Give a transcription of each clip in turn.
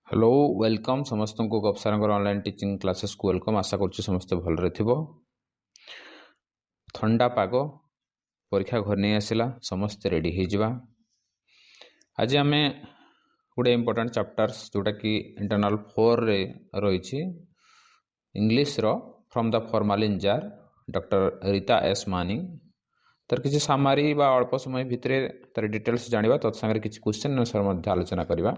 Hello welcome समस्त को गपसार online teaching classes को वेलकम। आशा कर समस्ते भलरे थिबो। ठंडा पाग परीक्षा घर नहीं आसला समस्ते रेडी हो जावा। आज आम गोटे इम्पोर्टेंट चैप्टर्स जोटा कि इंटरनल 4 रे रही इंग्लिश रो from the formalin jar doctor Rita एस मानिंग तर किसी सामारी बा अल्प समय भितर तार डिटेल्स जानिबा तत्सांगे किसी क्वेश्चन आंसर मध्य आलोचना करबा।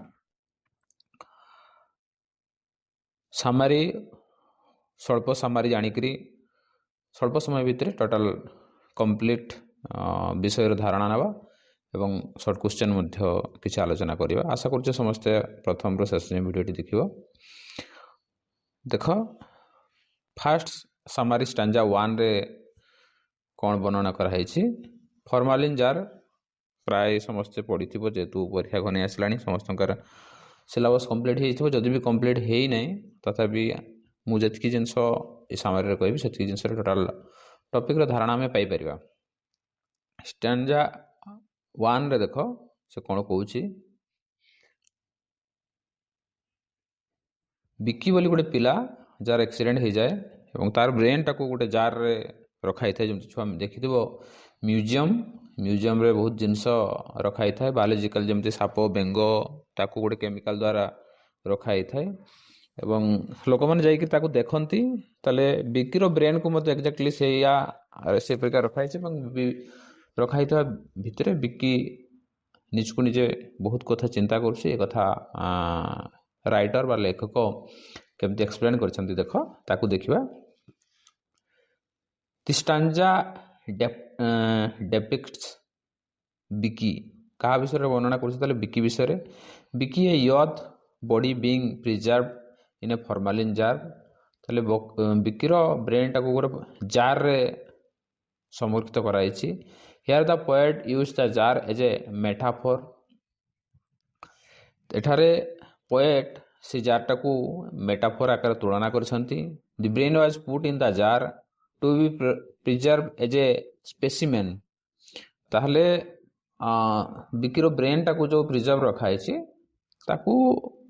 सामारी स्वल्प सामारी जानिकरी स्वल्प समय भितर टोटाल कंप्लीट विषय धारणा नवा एवं शॉर्ट क्वेश्चन मध्य किसी आलोचना करबा। आशा कर समस्ते प्रथम रो शेष वीडियोटी देखिबो। देख फास्ट सामारी स्टांजा 1 रे कौन वर्णना कराई फॉर्मालिन जार प्राय समस्ते पढ़ी जेहेतु परीक्षा घनी आसला समस्त सिलेबस कंप्लीट हो जदि भी कंप्लीट है नहीं तथापि मुझे जिनस सामरी कहि से जिनस टोटाल टॉपिक रो धारणा में पाई परिबा। स्टैंजा 1 रे देख से कौन कहूँ बिकी बोली गोटे पिला जार एक्सीडेंट हो जाए और तार ब्रेन टाको गोटे जार रे रखाई था जमी छुआ देखि म्यूजियम रे बहुत जिनस रखाई था बायोलॉजिकल जमती साप बेंग ताकू गोटे केमिकल द्वारा रखाई था एवं लोक मैंने जाकि ताकू देखती ताले बिकीर ब्रेन को मत एक्जाक्टली से प्रकार रखाई रखाई था भितर बिकी निजको निजे बहुत कथा चिंता कर कथा राइटर बा लेखक केमती एक्सप्लेन करछंती देख ताकू देखिबा। द स्टांजा डेपिक्ट्स बिकी क्या विषय वर्णना कर बिकी विषय Biki a youth body being preserve in a formalin jar ताले बिकीर ब्रेन टाको गोटे जार रे संरक्षित कराई। Here the poet use the jar as a metaphor. एठारे पोएट से जार टाकू मेटाफोर आकार तुलना करछंती। The brain was put in the jar to be preserve as a specimen. ताहले बिकीर ब्रेन टाकू जो प्रिजर्व रखाई ताकू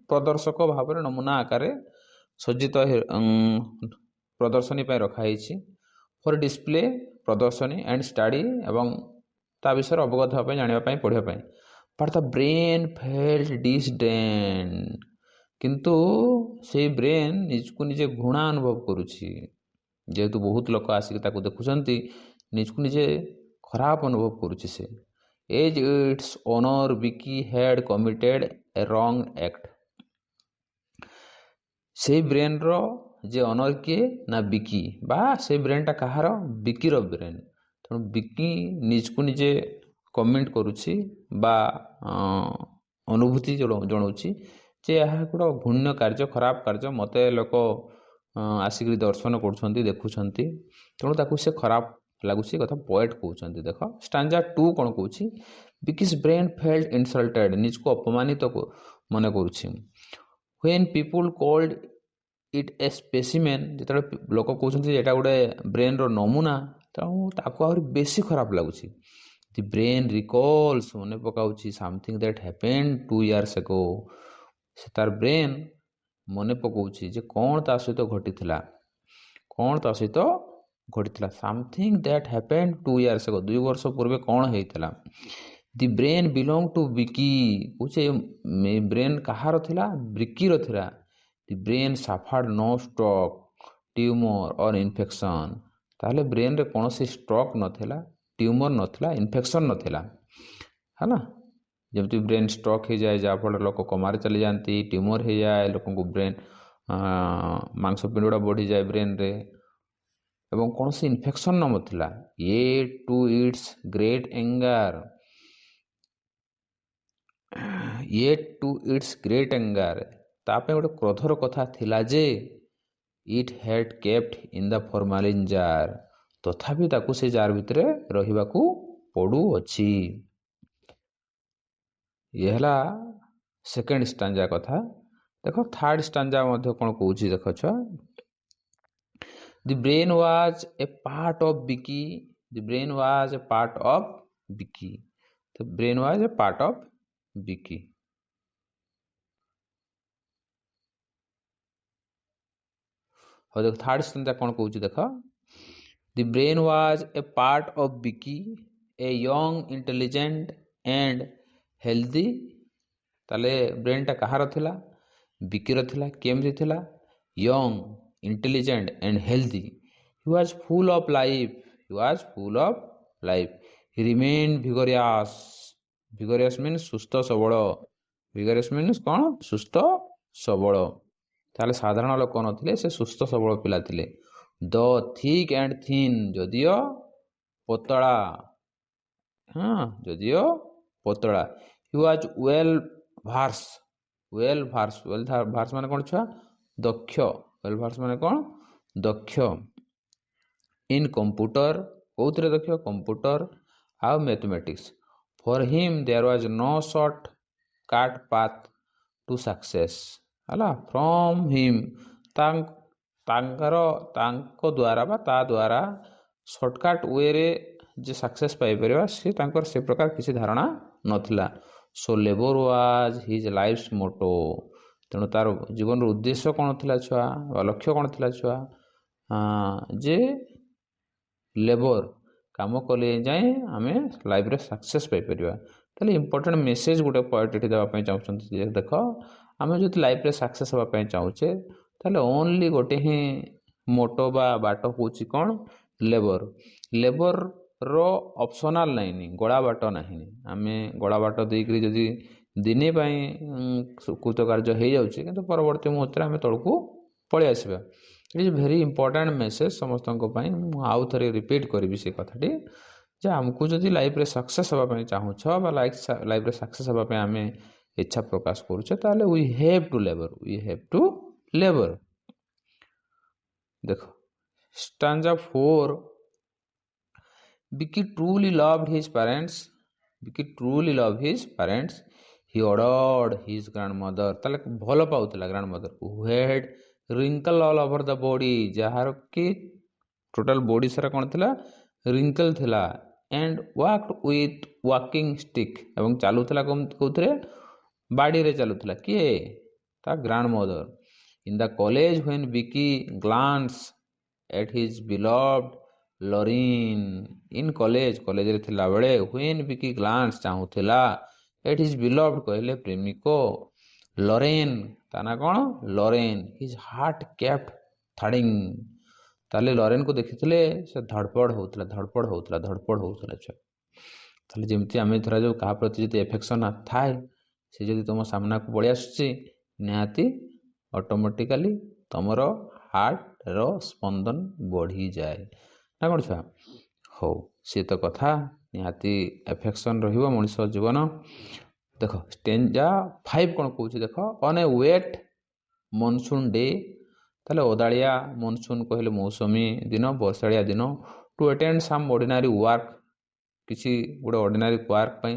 प्रदर्शक भाव नमूना आकार सज्जित प्रदर्शनी रखाई फॉर डिस्प्ले प्रदर्शनी एंड स्टडी एवं ता विषय अवगत होगा जानापी पढ़ापी। But the brain felt disdain किंतु से ब्रेन निजको निजे घृणा अनुभव करुछि जेहेतु बहुत लोक आसिक देखुंट निजको निजे खराब अनुभव करुछि से एज इट्स ओनर बिकी had committed A wrong act. से ब्रेन रो जे ओनर किए ना बिकी बा से ब्रेन टा कहार बिकीर ब्रेन तेणु बिकी निजको निजे कमेंट करुछि बा अनुभूति जनाऊँच जे यह गोटे घृण्य कार्य खराब कार्य मत लोक आसिक दर्शन कर देखुंट तेणु ताकू से खराब लगुच कथा पोएट कहते। देख स्टांजा 2 कौन कहूँ बिकीज ब्रेन फेल्ट इनसल्टेड निजको अपमानित मन करुछि। When people called it a specimen जो लोक कहते यहाँ गोटे ब्रेन रो नमूना तेणु ताकू आहरी बेसी खराब लगुच। द ब्रेन रिकॉल्स मन पकाउछि something that happened 2 years ago। से तार ब्रेन मन पकाउछि जे कौन ता सहित घटिथिला कौन ता सहित घटिथिला something that happened 2 years ago 2 वर्ष पूर्व कौन होइथिला। The brain belong to Biki पूछे ब्रेन कहार थिला बिकीर थिला। The brain suffered no stroke tumour or infection ताहले ब्रेन रे कौन सी स्ट्रोक नथिला ट्यूमर नथिला इन्फेक्शन नथिला है ना। जब ब्रेन स्ट्रोक हो जाए जहाँफल लोक कमार चली जाती ट्यूमर हो जाए लोक ब्रेन मांसपिंडुड़ा बढ़ी जाए ब्रेन रे एवं कौन सी इन्फेक्शन नथिला। Yet to its great anger yet to its great anger तापे गोटे क्रोधर कथा थिला जे it had kept in the formalin jar तथापि ताकू से जार भितर रहिबाकू पड़ू अछि। ये हला सेकेंड स्टांजा कथा। देखो थर्ड स्टांजा मध्य कौन कहूँ देख छुआ the brain was a part of Biki the brain was a part of Biki तो brain was a part of Biki. और देख थर्ड सेंटेंस कौन कहूँ देख the brain was a part of Biki a young intelligent and healthy ताले ब्रेनटा कहार थिला बिकीर थिला केमती थिला young intelligent and healthy he was full of life he remain vigorous vigorous means सुस्थ सबल भिगोरियस मीन्स कौन सुस्थ सबल ताले साधारण लोक नथिले से सुस्थ सबल पिला थिले द थिक एंड थिन जदियो पतला हाँ जदियो पतला ही वाज वेल भार्स माने कौन छुआ दक्ष वेल भार्स माने कौन दक्ष इन कंप्यूटर कौन दक्ष कंप्यूटर आउ mathematics for him there was no shortcut path to success हला फ्रॉम हिम तांको द्वारा बा ता द्वारा शॉर्टकट वे रे जे सक्सेस पाई परिबा से तांकर से प्रकार किसी धारणा नथिला so labour was his life's motto तेणु तार जीवन उद्देश्य कौन थिला छुआ लक्ष्य कौन थिला छुआ जे लेबर काम कले जाए आमे लाइफ रे सक्सेस पाई परिबा ताले इंपोर्टेंट मेसेज गोटे पॉइंट एठी देबा पई चाहउछन देख आमे जति लाइफ रे सक्सेस होबा पई चाहूचे ताले ओनली गोटे ही मोटो बा बाटो होची कौन लेबर रो ऑप्शनल नहीं गड़ा बाट नहीं आमे गड़ा बाट देकरी जदि दिने कृतकार्य हो जाउछि किंतु परवर्ती मुहूर्त आमे तळकू पळि आसीबा it is very important message समस्त आउ थे रिपीट करी से कथाटी जे आमको जदि लाइफ रे सक्सेस होगा चाहूछ बा लाइफ रे सक्सेस होगा आम इच्छा प्रकाश करुचे ताले वी हैव टू लेबर देख stanza 4 Vicky truly loved his parents. He adored his grandmother. ताले भल पाउतला ग्रैंडमदर को who had wrinkle all over the body जहार की टोटल बॉडी सारा कौन थिला wrinkle थिला and walked with walking stick एवं चालू थिला कोथरे बाड़ी रे चालू थिला किए ता grandmother in the college when Vicky glanced at his beloved Lauren in college रे थिला बेले व्हेन विकी ग्लांस चाहूला एट हिज बिलव्ड कहले प्रेमिको लॉरेन ताना कौन Lauren his heart kept thudding ताले लॉरेन को देखिथिले से धड़पड़ होउतला ताले जेमती आमे धरा जो कहा प्रति जति एफेक्शन थाए से जदि तुम सामना को पळि आसुची निहाती ऑटोमेटिकली तुमरो हार्ट रो स्पंदन बढ़ी जाए ना कौन छुआ हो सी तो कथा निहाती एफेक्शन रहिबो मनुष्य जीवन देख स्टेंजा 5 कौन कहूँ देख on a wet monsoon day ताले ओदालिया मनसून कहले मौसमी दिन वर्षाड़िया दिन to attend some ordinary work किसी गोटे ऑर्डिनरी वर्क पई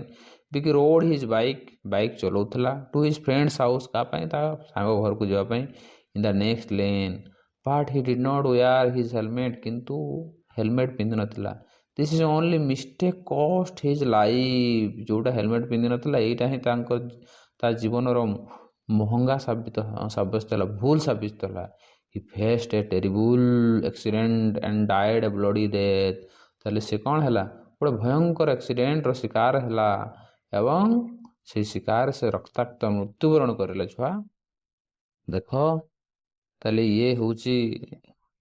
बिकी रोड हिज बाइक चलाउथला टू हिज फ्रेंड्स हाउस का पई ता सांग घर को जावा पई in the next lane but he did not wear his helmet किंतु हेलमेट पिंधि नथिला this is only mistake cost his life जोटा हेलमेट पिंधि नथिला एटा ही ता जीवन रो महंगा साब्यस्त होला भूल साब्यस्त होला ही faced A terrible accident and died A bloody death ताले से कौन हैला गोटे भयंकर एक्सीडेंट रो शिकार हैला एवं से शिकार से रक्ताक्त मृत्युवरण करले छुआ देख ताले ये होची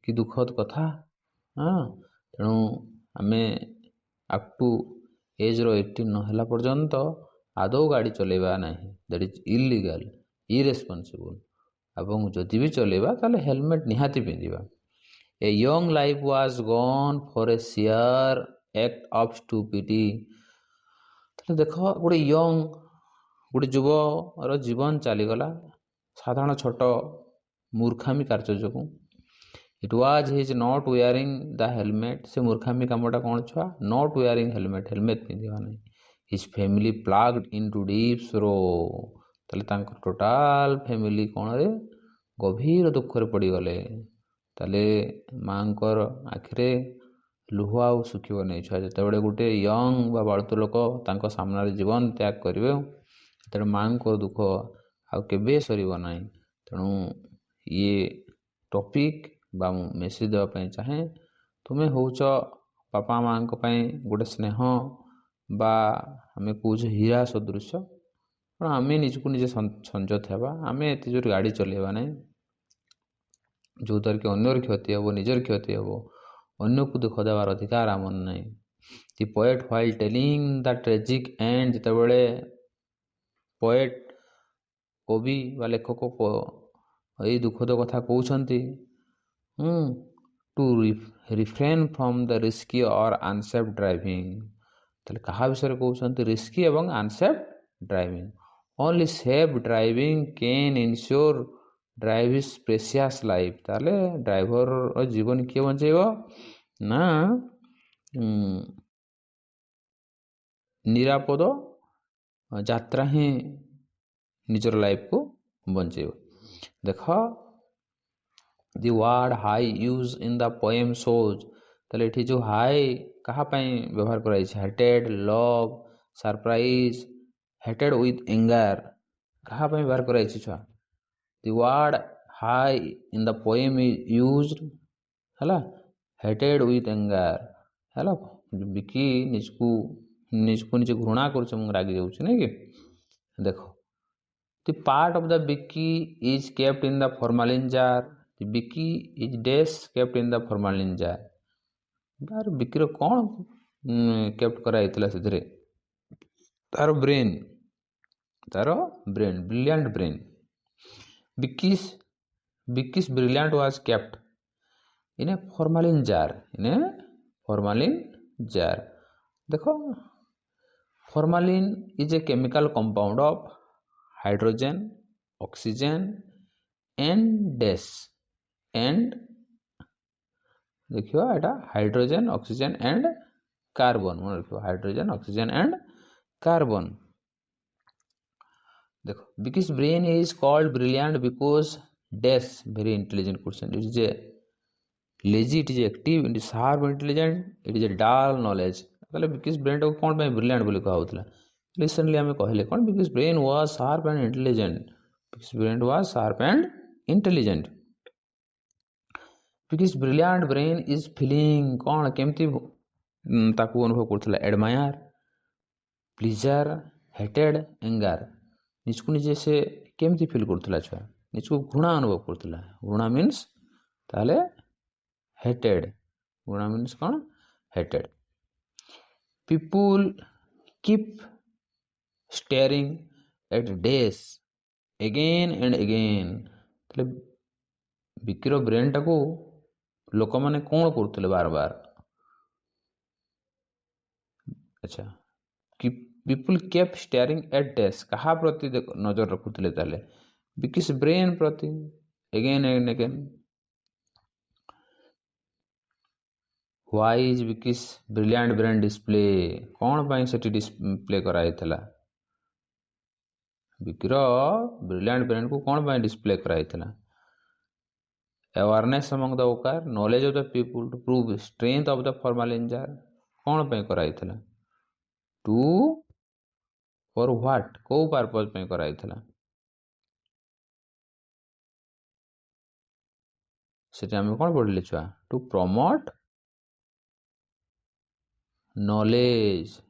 कि दुखद कथा हाँ तेणु आमे अप टू एज रो 18 नहला पर्यंत आदौ गाड़ी चलेबा नहीं दैट इज इलीगल इरेस्पॉन्सिबल एवं जदि भी चलेबा ताले हेलमेट निहाती पिंधिबा a young life was gone for a sheer act of stupidity ताले देखो गोटे यंग गोटे युव रो जीवन चली गला साधारण छोट मूर्खामी कार्य जो it was his not wearing the helmet से मूर्खामी कामटा कौन छुआ नॉट वेयरिंग हेलमेट पिंधिबा नहीं his family plugged into deep sorrow ताले तांको टोटाल फैमिली कौन रे गभीर दुख रे पड़ी गले ताले मांकर आखिरे लुह आउ सुखिब नहीं छुआ जिते गोटे यंग बा बालतु लोक तांको सामने जीवन त्याग करेंगे तेणु माँ को दुख आउ केबे सरीब नहीं तेणु ये टॉपिक बा मेसेज देवाई चाहे तुम्हें होच बापा माँ गोटे स्नेह बा आम कौच हीरा सदृश पण आम निजक निजे संजत हेबा आम एत जोर गाड़ी चलेबा ना जो द्वारा कि अन्यर क्षति हे निजर क्षति हे अन्य को दुख देवार अधिकार आम ना the poet while telling the tragic end जितेबले पोएट कवि बा लेखक यही दुखद कथा कहते to refrain from the risky or unsafe driving ताले कहा विषय कहते रिस्की एवं unsafe driving only safe driving can ensure drive is precious life ताले ड्राइवर जीवन किए बचेब ना निरापद यात्रा ही निजर लाइफ को बचेब देख the word high use in the poem shows ताले ये जो हाई कहाँ व्यवहार कराई hated love surprise hated with anger कहाँ व्यवहार कराई छुआ the word high in the poem is used है हेटेड विथ एंगर है बिकी निजको निजे घृणा कर रागी जाऊँ नहीं कि देख the part of the Vicky is kept in the formalin jar the Vicky is dash kept in the formalin jar यार बिकीर कौन केप्ट कराई से तार brain brilliant brain Vicky's brilliant was kept in a formalin jar देखो formalin is a chemical compound of hydrogen oxygen and dash and देखियो एटा hydrogen oxygen and carbon मन रखियो हाइड्रोजन ऑक्सीजन एंड कार्बन देखो because brain is called brilliant because dash very intelligent question it is a lazy it is active it is sharp intelligent it is a डाल knowledge ताले because brain को कौन पे brilliant बोली कहा होतला recently आम कहले कौन because brain was sharp and intelligent because brain was sharp and intelligent because brilliant brain is feeling कौन केमती ताकू अनुभव करथला एडमायर प्लीजर हेटेड एंगर निजको निजे से केमती फील करथला छुआ निजको घृणा अनुभव करथला घृणा मीन्स ताले हेटेड घृणा मीन्स कौन hated people keep staring at days again and again ताले बिकिर ब्रेन टाको लोक माने कौन करते बार बार अच्छा कि people kept staring at this कहा प्रति नजर रखुले ताले बिकिस ब्रेन प्रति again and again why is Vicky's brilliant brain display कौन पाई सेठी डिस्प्ले कराई थला बिकिर ब्रिलियंट ब्रेन को कौन पाई डिस्प्ले कराई थला अवेयरनेस अमंग द ओकार knowledge of the people to prove strength of the formalin jar कौन पाई कराई थला टू फॉर व्हाट को पर्पस पे कराई थला सेटा हम कौन पढ़ले छुआ टू प्रमोट नॉलेज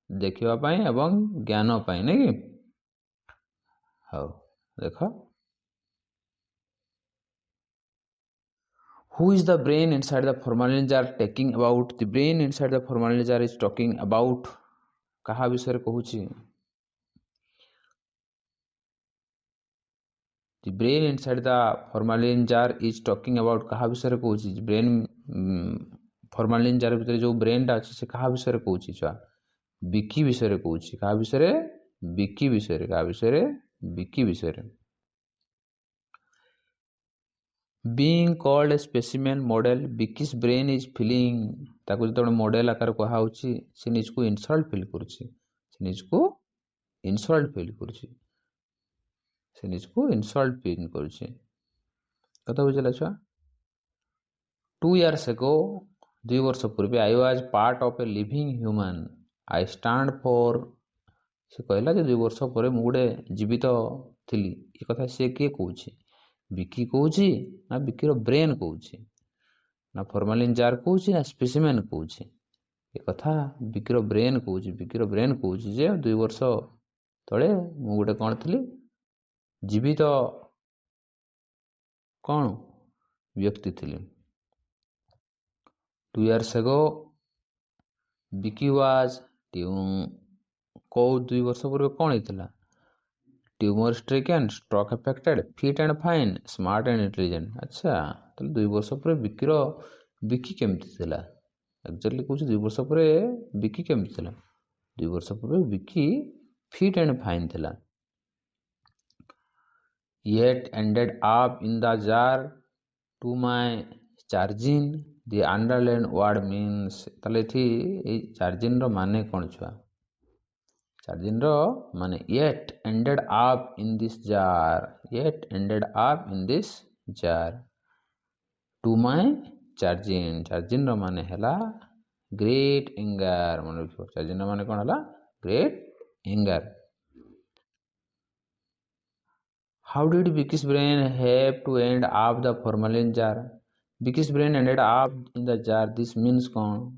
देखिबा पाई एवं ज्ञान पाई नहीं हाँ देख Who is the brain inside the formalin jar talking about? The brain inside the formalin jar is talking about कहा विषय कहूची The brain inside the formalin jar is talking about कहा विषय कहूची ब्रेन formalin jar भीतर जो brain टा अछि से कहा विषय कहूची छुआ बिकी विषय कहूची कहा विषय बिकी विषय कहा विषय बिकी विषय being called a specimen model Vicky's brain is feeling ताको जतबे मॉडल आकार कहा होची से निजको इनसल्ट फील करूची से निजको इनसल्ट फील करूची से निजको इनसल्ट फील करूची कथा बुझला छुआ 2 years ago 2 वर्ष पूर्व I was part of a living human I stand for से कहला जे 2 वर्ष पर मु गोटे जीवित थिली ये कथा से किए कहूची ବିକି କହୁଛି ନା ବିକିର ବ୍ରେନ୍ କହୁଛି, ନା ଫର୍ମାଲିନ୍ ଜାର୍ କହୁଛି ନା ସ୍ପେସିମେନ୍ କହୁଛି? ଏ କଥା ବିକିର ବ୍ରେନ୍ କହୁଛି। ବିକିର ବ୍ରେନ୍ କହୁଛି ଯେ 2 ବର୍ଷ ତଳେ ମୁଁ ଗୋଟେ କ'ଣ ଥିଲି, ଜୀବିତ କ'ଣ ବ୍ୟକ୍ତି ଥିଲି। 2 years ago ବିକି ୱାଜ୍ କୋଉ 2 ବର୍ଷ ପୂର୍ବେ କ'ଣ ହେଇଥିଲା? Tumour stricken, stroke affected, fit and fine, smart and intelligent. ଆଚ୍ଛା, ତାହେଲେ 2 ବର୍ଷ ପରେ ବିକି କେମିତି ଥିଲା? ଆକ୍ଚୁଆଲି କହୁଛି 2 ବର୍ଷ ପରେ ବିକି କେମିତି ଥିଲା? 2 ବର୍ଷ ପୂର୍ବେ ବିକି ଫିଟ୍ ଆଣ୍ଡ ଫାଇନ୍ ଥିଲା। Yet ended up in the jar to my charging, the underlined word means। ତାହେଲେ ଏଠି ଏଇ ଚାର୍ଜିନ୍ର ମାନେ କ'ଣ ଛୁଆ? ଚାର୍ଜିନ୍ର ମାନେ yet ended up in this jar, yet ended up in this jar to my charging। ଚାର୍ଜିନ୍ର ମାନେ ହେଲା ଗ୍ରେଟ୍ ଏଙ୍ଗର୍। ମନେ ରଖିବ, ଚାର୍ଜିନ୍ର ମାନେ କ'ଣ ହେଲା? Great ଏଙ୍ଗର୍। How did Vicky's brain have to end up the formalin jar? Vicky's brain ended up in the jar. This means କ'ଣ?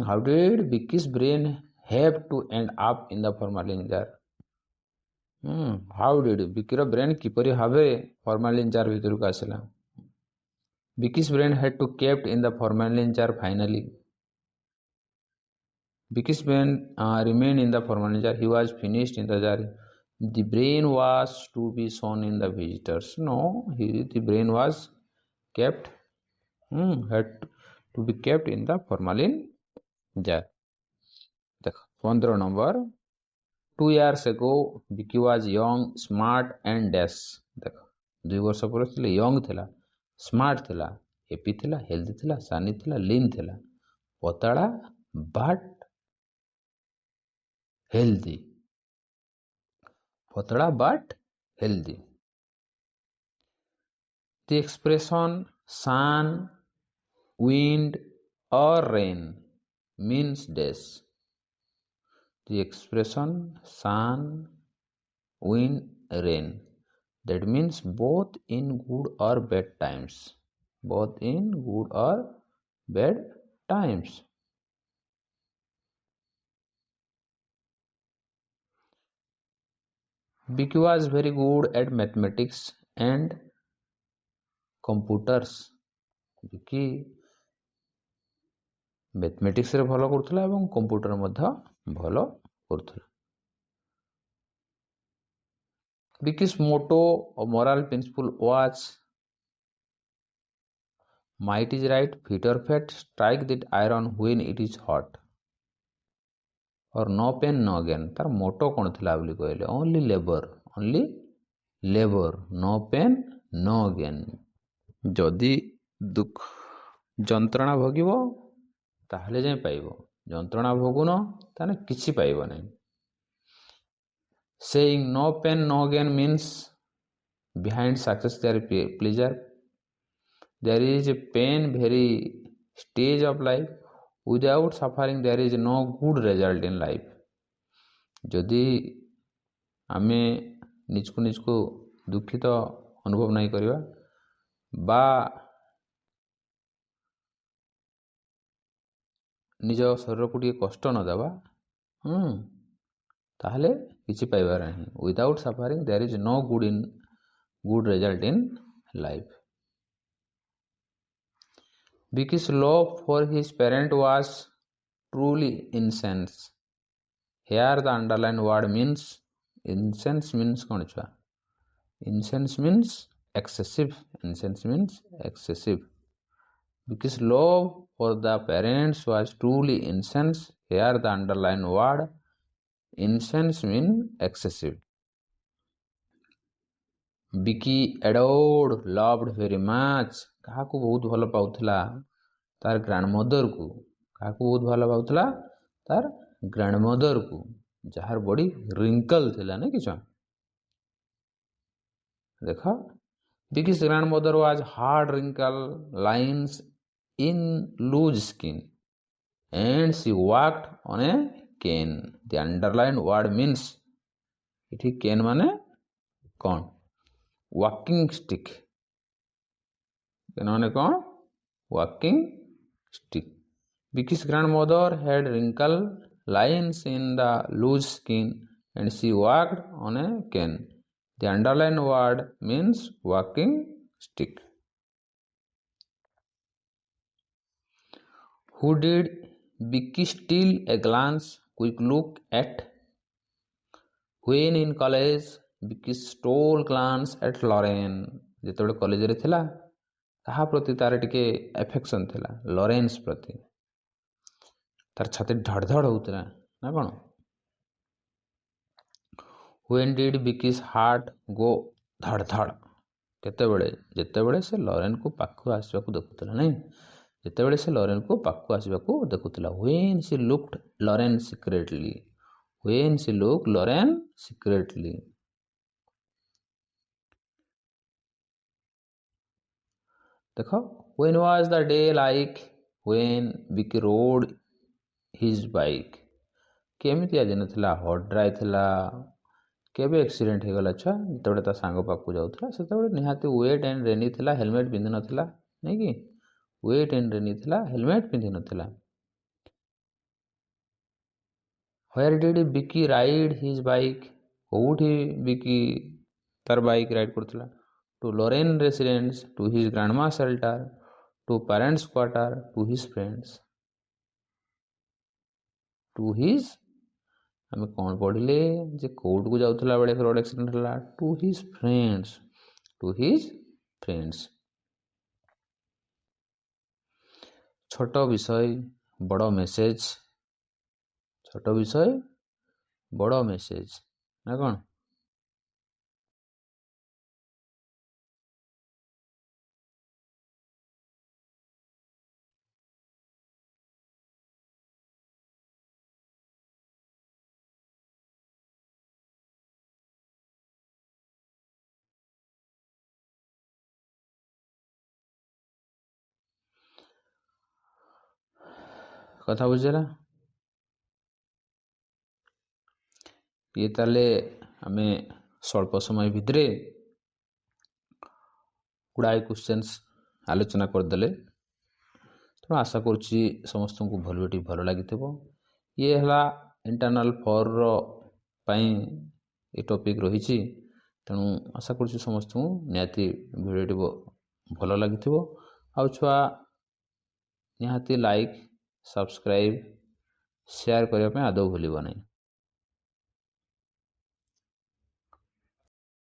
How did Vicky's brain have to end up in the formalin jar? How did ବିକିର brain କିପରି ଭାବେ formalin jar ଭିତରକୁ ଆସିଲା? Vicky's brain had to kept in the formalin jar finally. Vicky's brain remained in the formalin jar. He was finished in the jar. The brain was to be shown in the visitors. No, the brain was kept, had to be kept in the formalin jar. देखो 15 number 2 years ago Vicky was young, smart and dash। देखो 2 वर्ष पूर्व ଥିଲେ young ଥିଲା, smart ଥିଲା, happy ଥିଲା, healthy ଥିଲା, sunny ଥିଲା, lean ଥିଲା, ପତଳା but healthy, ପତଳା but healthy। The expression sun, wind or rain means dash। The expression sun, wind, rain, that means both in good or bad times, both in good or bad times। Vicky was very good at mathematics and computers। Vicky ମ୍ୟାଥମେଟିକ୍ସରେ ଭଲ କରୁଥିଲା ଏବଂ computer ମଧ୍ୟ ଭଲ କରୁଥିଲା। Vicky's motto or moral principle was might is right, fit or fat, strike that iron when it is hot, or no pain no gain। ତାର motto କ'ଣ ଥିଲା ବୋଲି କହିଲେ? only labor, no pain no gain। ଯଦି ଯନ୍ତ୍ରଣା ଭୋଗିବ ତାହେଲେ ଯାଇ ପାଇବ, ଯନ୍ତ୍ରଣା ଭୋଗୁନ ତାହେଲେ କିଛି ପାଇବ ନାହିଁ। Saying no pain no gain means behind success there is pleasure, there is a pain very stage of life, without suffering there is no good result in life। ଯଦି ଆମେ ନିଜକୁ ଦୁଃଖିତ ଅନୁଭବ ନାହିଁ କରିବା ବା ନିଜ ଶରୀରକୁ ଟିକେ କଷ୍ଟ ନ ଦେବା, ତାହେଲେ କିଛି ପାଇବାର ନାହିଁ। Without suffering there is no good result in life. Vicky's love for his parent was truly intense। Here the underlined word means intense means କ'ଣ ଛୁଆ? intense means excessive, intense means excessive। Vicky's love for the parents was truly intense। Here the underlined word intense mean excessive। Vicky adored, loved very much। କାହାକୁ ବହୁତ ଭଲ ପାଉଥିଲା? ତାର ଗ୍ରାଣ୍ଡମଦରକୁ। କାହାକୁ ବହୁତ ଭଲ ପାଉଥିଲା? ତାର ଗ୍ରାଣ୍ଡମଦରକୁ, ଯାହାର ବଡି ରିଙ୍କଲ ଥିଲା ନା କିଛି। ଦେଖ Vicky's grandmother was hard wrinkle lines in loose skin and she walked on a cane। The underlined word means, ଏଠି cane ମାନେ କ'ଣ? walking stick ମାନେ କ'ଣ walking stick. Vicky's grandmother had wrinkle lines in the loose skin and she walked on a cane. The underlined word means walking stick. Who did Vicky steal a quick look at? When in college, Vicky stole glance at Lauren. ଯେତେବେଳେ କଲେଜରେ ଥିଲା ତାହା ପ୍ରତି ତାର ଟିକେ affection ଥିଲା ଲରେନ୍ସ ପ୍ରତି. ତାର ଛାତି ଧଡ଼ ଧଡ଼ ହେଉଥିଲା ନା କ'ଣ? When did Vicky's heart go ଧଡ଼ ଧଡ଼? କେତେବେଳେ? ଯେତେବେଳେ ସେ ଲରେନ୍କୁ ପାଖକୁ ଆସିବାକୁ ଦେଖୁଥିଲା ନାଇଁ, ଯେତେବେଳେ ସେ ଲରେନ୍କୁ ପାଖକୁ ଆସିବାକୁ ଦେଖୁଥିଲା. When she looked Lauren secretly. When she looked Lauren secretly. ଦେଖ, when was the day like when Vicky rode his bike? କେମିତିଆ ଦିନ ଥିଲା? ହଟ୍ ଡ୍ରାଏ ଥିଲା? କେବେ ଆକ୍ସିଡେଣ୍ଟ ହେଇଗଲା ଛୁଆ? ଯେତେବେଳେ ତା ସାଙ୍ଗ ପାଖକୁ ଯାଉଥିଲା ସେତେବେଳେ ନିହାତି ୱେଟ୍ ଆଣ୍ଡ ରେନି ଥିଲା, ହେଲମେଟ୍ ପିନ୍ଧିନଥିଲା ନାଇଁ କି? ୱେଟ୍ ଆଣ୍ଡ ରେନି ଥିଲା, ହେଲମେଟ୍ ପିନ୍ଧିନଥିଲା. Where did Vicky ride his bike? କୋଉଠି ବିକି ତାର ବାଇକ୍ ରାଇଡ୍ କରୁଥିଲା? To Lauren residence, to his grandma's shelter, to parents' quarter, to his friends. To his, ଆମେ କ'ଣ ପଢ଼ିଲେ ଯେ କୋଉଠକୁ ଯାଉଥିଲା ବେଳେ ରୋଡ଼ ଆକ୍ସିଡେଣ୍ଟ ହେଲା? To his friends. To his friends. ଛୋଟ ବିଷୟ ବଡ଼ ମେସେଜ. ଛୋଟ ବିଷୟ ବଡ଼ ମେସେଜ ନା କ'ଣ? କଥା ବୁଝିଲା? ଇଏ ତାହେଲେ ଆମେ ସ୍ୱଳ୍ପ ସମୟ ଭିତରେ ଗୁଡ଼ାଏ କ୍ୱେଶ୍ଚନ୍ସ ଆଲୋଚନା କରିଦେଲେ. ତେଣୁ ଆଶା କରୁଛି ସମସ୍ତଙ୍କୁ ଭିଡ଼ିଓଟି ଭଲ ଲାଗିଥିବ. ଇଏ ହେଲା ଇଣ୍ଟରନାଲ 4ର ପାଇଁ ଏ ଟପିକ୍ ରହିଛି. ତେଣୁ ଆଶା କରୁଛି ସମସ୍ତଙ୍କୁ ନିହାତି ଭିଡ଼ିଓଟି ଭଲ ଲାଗିଥିବ. ଆଉ ଛୁଆ ନିହାତି ଲାଇକ୍, ସବସ୍କ୍ରାଇବ୍, ସେୟାର କରିବା ପାଇଁ ଆଦୌ ଭୁଲିବ ନାହିଁ.